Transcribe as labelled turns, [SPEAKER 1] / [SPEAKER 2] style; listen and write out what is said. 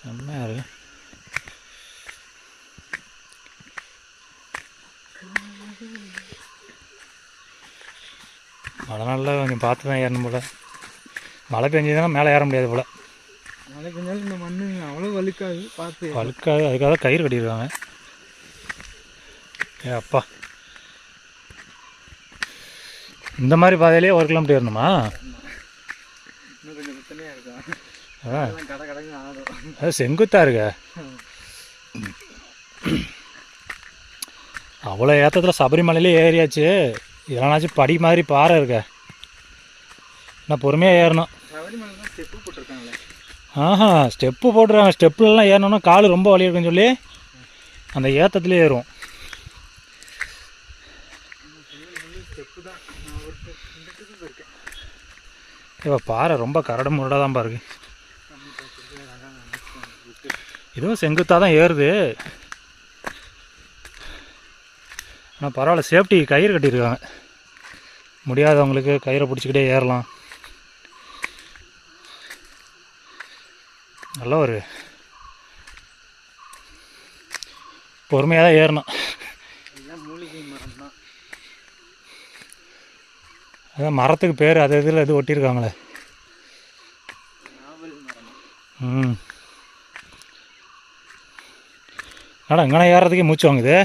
[SPEAKER 1] செம்மையாக இருக்கு. மழை நாளில் கொஞ்சம் பார்த்து தான் ஏறணும் போல். மழை பெஞ்சதுன்னா மேலே ஏற முடியாது போல்.
[SPEAKER 2] மழை பெஞ்சாலும் இந்த மண் அவ்வளோ வழுக்காது, பார்த்து
[SPEAKER 1] வழுக்காது. அதுக்காக கயிறு கட்டியிருக்காங்க. ஏ அப்பா, இந்த மாதிரி பாதையிலேயே 1 கிலோமீட்டர் ஏறணுமா?
[SPEAKER 2] இன்னும் கொஞ்சம் பிரச்சனையாக இருக்கும்.
[SPEAKER 1] அதான்
[SPEAKER 2] கடை கடைக்கு ஆடும்.
[SPEAKER 1] அது செங்குத்தாக இருக்க. அவ்வளோ ஏற்றத்தில் சபரிமலையிலே ஏறியாச்சு. இதெல்லாம்னாச்சும் படி மாதிரி பாறை இருக்க. நான் பொறுமையாக ஏறணும்.
[SPEAKER 2] சபரிமலை தான் ஸ்டெப்பு போட்டிருக்காங்களே.
[SPEAKER 1] ஆஹா, ஸ்டெப்பு போட்டுருக்காங்க. ஸ்டெப்புலலாம் ஏறணுன்னா கால் ரொம்ப வலி இருக்குன்னு சொல்லி அந்த ஏற்றத்துலேயே ஏறும்.
[SPEAKER 2] ஸ்டெப்பு தான். நான் ஒரு இருக்கேன்.
[SPEAKER 1] இப்போ பாறை ரொம்ப கரடு முரடாக தான் பாருக்கு. இதுவும் செங்குத்தாக தான் ஏறுது. ஆனால் பரவாயில்ல, சேஃப்டி கயிறு கட்டியிருக்காங்க. முடியாதவங்களுக்கு கயிறை பிடிச்சிக்கிட்டே ஏறலாம். நல்ல ஒரு பொறுமையாக தான் ஏறணும்.
[SPEAKER 2] மூலிகை மரம் தான்.
[SPEAKER 1] அதான் மரத்துக்கு பேர் அது இதில் இது ஒட்டியிருக்காங்களே.
[SPEAKER 2] நாவல் மரம்.
[SPEAKER 1] ம். ஆனால் எங்கன்னா ஏறதுக்கே மூச்சு வாங்குது.